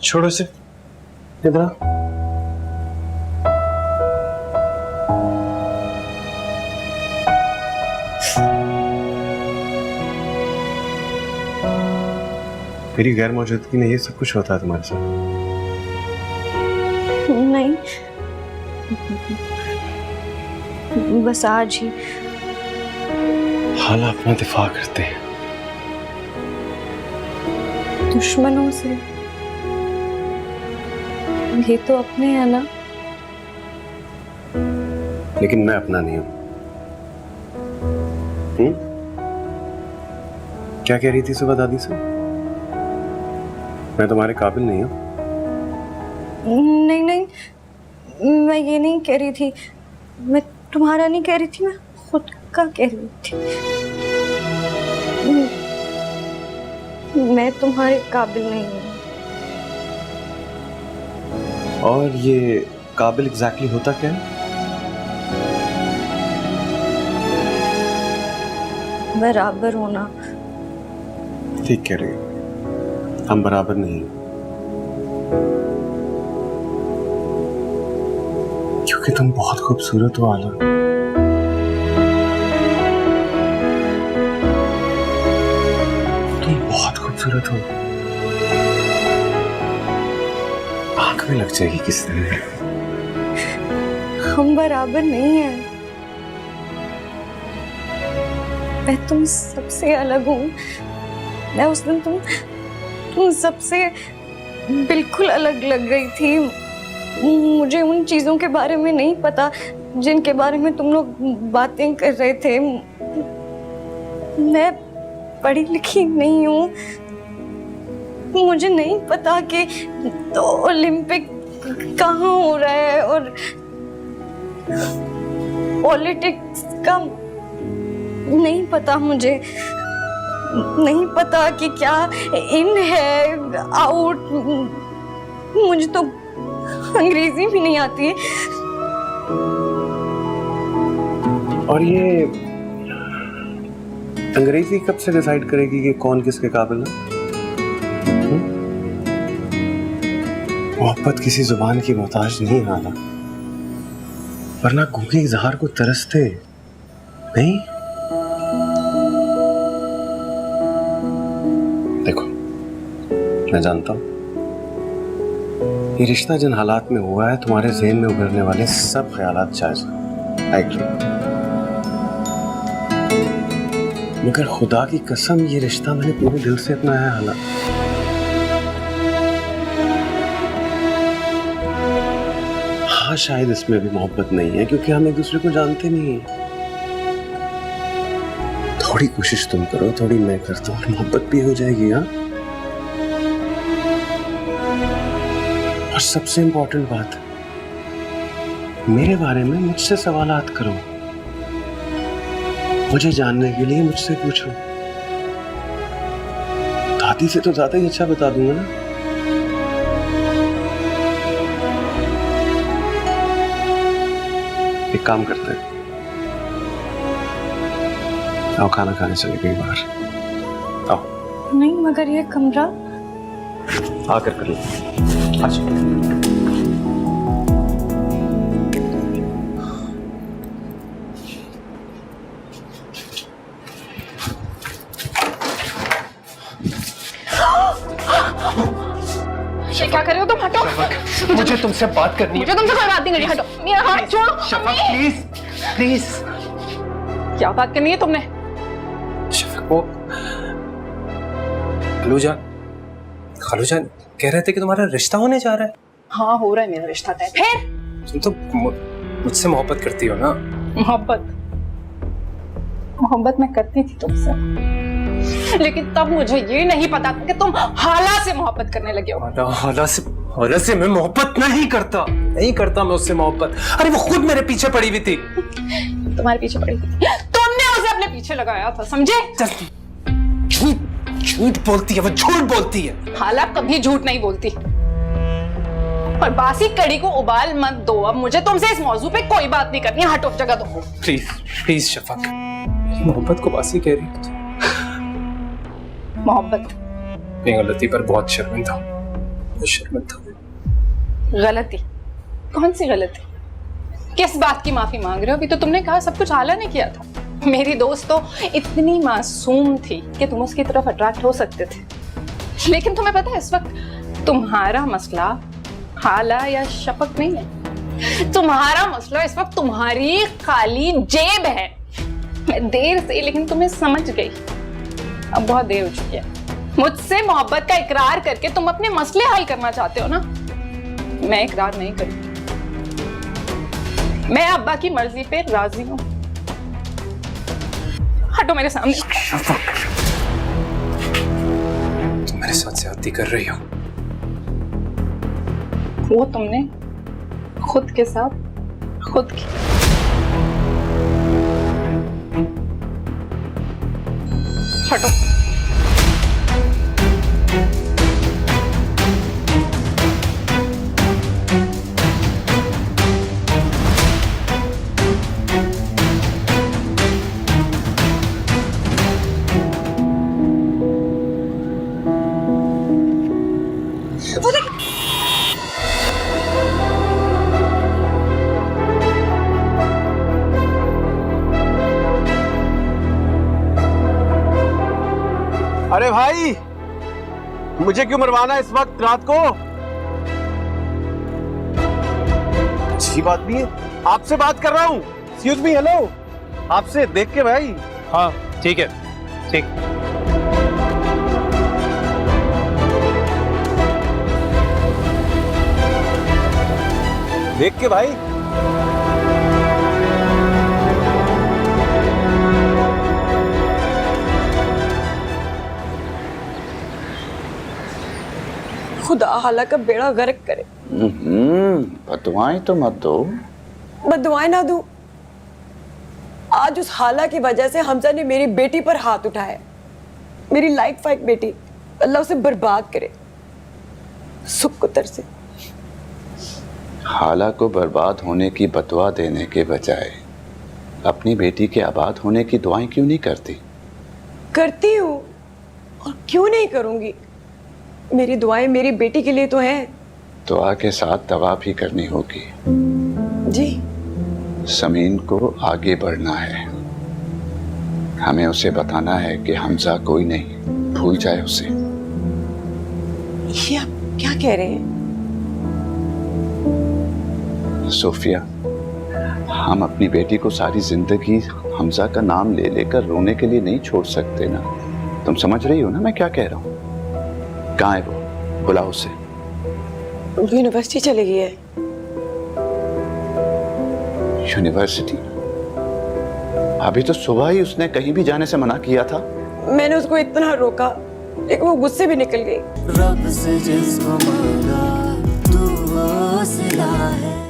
छोड़ो इसे, इधर आ। मेरी गैर मौजूदगी में ये सब कुछ होता है तुम्हारे साथ? नहीं, बस आज ही। हाला अपना दिफा करते हैं दुश्मनों से, ये तो अपने हैं ना। लेकिन मैं अपना नहीं हूं। क्या कह रही थी सुबह दादी से? मैं तुम्हारे काबिल नहीं हूं। नहीं नहीं, मैं ये नहीं कह रही थी, मैं तुम्हारा नहीं कह रही थी, मैं खुद का कह रही थी। मैं तुम्हारे काबिल नहीं हूँ। और ये काबिल एग्जैक्टली होता क्या है? बराबर होना। ठीक कह रही हो, हम बराबर नहीं हैं। क्योंकि तुम बहुत खूबसूरत हो आला। तुम बहुत खूबसूरत हो, आंख में लग जाएगी किस तरह। हम बराबर नहीं हैं। मैं तुम सबसे अलग हूँ। मैं उस दिन तुम सबसे बिल्कुल अलग लग गई थी। मुझे उन चीजों के बारे में नहीं पता जिनके बारे में तुम लोग बातें कर रहे थे। मैं पढ़ी लिखी नहीं हूँ। मुझे नहीं पता कि तो ओलंपिक कहाँ हो रहा है और पॉलिटिक्स का नहीं पता। मुझे नहीं पता कि क्या इन है, आउट। मुझे तो अंग्रेजी भी नहीं आती है। और ये अंग्रेजी कब से डिसाइड करेगी कि कौन किसके काबिल है? मोहब्बत किसी जुबान की मोहताज नहीं आला, वरना गूंगे इजहार को तरसते नहीं। देखो, मैं जानता हूं ये रिश्ता जिन हालात में हुआ है, तुम्हारे ज़हन में उभरने वाले सब ख्यालात जायज़ हैं, आई एग्री। मगर खुदा की कसम ये रिश्ता मैंने पूरे दिल से अपनाया है हाला। हाँ, शायद इसमें भी मोहब्बत नहीं है क्योंकि हम एक दूसरे को जानते नहीं हैं। थोड़ी कोशिश तुम करो, थोड़ी मैं करता हूँ, मोहब्बत भी हो जाएगी। हाँ, और सबसे इंपॉर्टेंट बात, मेरे बारे में मुझसे सवालात करो, मुझे जानने के लिए मुझसे पूछो। दादी से तो ज्यादा ही अच्छा बता दूंगा ना। एक काम करते हैं, आओ खाना खाने चले गए बाहर। आओ। नहीं, मगर ये कमरा आकर कर लो। अच्छा, ये क्या कर रहे हो तुम? हटो। मुझे तुमसे बात करनी है। मुझे तुमसे कोई बात नहीं करनी। हटो, मेरा हाथ छोड़ो। शफा प्लीज प्लीज। क्या बात करनी है तुमने? शफा को खालूजान कह रहे थे कि तुम्हारा रिश्ता होने जा रहा है। हाँ, हो रहा है मेरा रिश्ता तय। फिर तुम तो मुझसे मोहब्बत करती हो ना? मोहब्बत मैं करती थी तुमसे, लेकिन तब मुझे ये नहीं पता था कि तुम हाला से मोहब्बत करने लगे हो। हाला से मैं मोहब्बत नहीं करता मैं उससे मोहब्बत। अरे वो खुद मेरे पीछे पड़ी हुई थी। तुम्हारे पीछे पड़ी थी, तुमने उसे अपने पीछे लगाया था, समझे? झूठ बोलती है वो, झूठ बोलती है। हाला कभी झूठ नहीं बोलती। और बासी कड़ी को उबाल मत दो। अब मुझे तुमसे इस मौजू पे कोई बात नहीं करनी है। हटो, जगह दो। प्लीज प्लीज शफक, मोहब्बत को बासी कह रही है। मोहब्बत गलती पर बहुत शर्मिंदा हूं। मैं शर्मिंदा हूँ। गलती? कौन सी गलती? किस बात की माफी मांग रहे हो? अभी तो तुमने कहा सब कुछ हाला ने किया था। मेरी दोस्त तो इतनी मासूम थी कि तुम उसकी तरफ अट्रैक्ट हो सकते थे। लेकिन तुम्हें पता है इस वक्त तुम्हारा मसला हाला या शपथ नहीं है। तुम्हारा मसला इस वक्त तुम्हारी खाली जेब है। मैं देर से लेकिन तुम्हें समझ गई। अब बहुत देर हो चुकी है। मुझसे मोहब्बत का इकरार करके तुम अपने मसले हल करना चाहते हो ना? मैं इकरार नहीं करूंगी। मैं अब्बा की मर्जी पे राजी हूं। हटो मेरे सामने। तुम मेरे साथ ज्यादती कर रही हो। वो तुमने खुद के साथ खुद की। हटो। अरे भाई, मुझे क्यों मरवाना इस वक्त रात को? अच्छी बात भी है, आपसे बात कर रहा हूँ। एक्सक्यूज मी, हेलो, आपसे देख के भाई। हाँ ठीक है, ठीक। देख के भाई। खुदा हाला का बेड़ा गर्क करे। बदुआएं तो मत दो। बदुआएं ना दूं। आज उस हाला की वजह से हमजा ने मेरी बेटी पर हाथ उठाया। मेरी लाइफ फाइक बेटी, अल्लाह उसे बर्बाद करे सुकुतर से। हाला को बर्बाद होने की बदुआ देने के बजाय अपनी बेटी के आबाद होने की दुआएं क्यों नहीं करती? करती हूँ, और क्यों नहीं करूंगी। मेरी दुआएं मेरी बेटी के लिए तो हैं। दुआ के साथ दवा भी करनी होगी। जी। समीन को आगे बढ़ना है। हमें उसे बताना है कि हमजा कोई नहीं, भूल जाए उसे। ये आप क्या कह रहे हैं? सोफिया, हम अपनी बेटी को सारी जिंदगी हमजा का नाम ले लेकर रोने के लिए नहीं छोड़ सकते ना। तुम समझ रही हो ना मैं क्या कह रहा हूँ? कहाँ है वो? बुलाओ उसे। वो यूनिवर्सिटी चली गई है। यूनिवर्सिटी? अभी तो सुबह ही उसने कहीं भी जाने से मना किया था। मैंने उसको इतना रोका, लेकिन वो गुस्से भी निकल गई। रब से जिसको मांगा तू वो सिला है।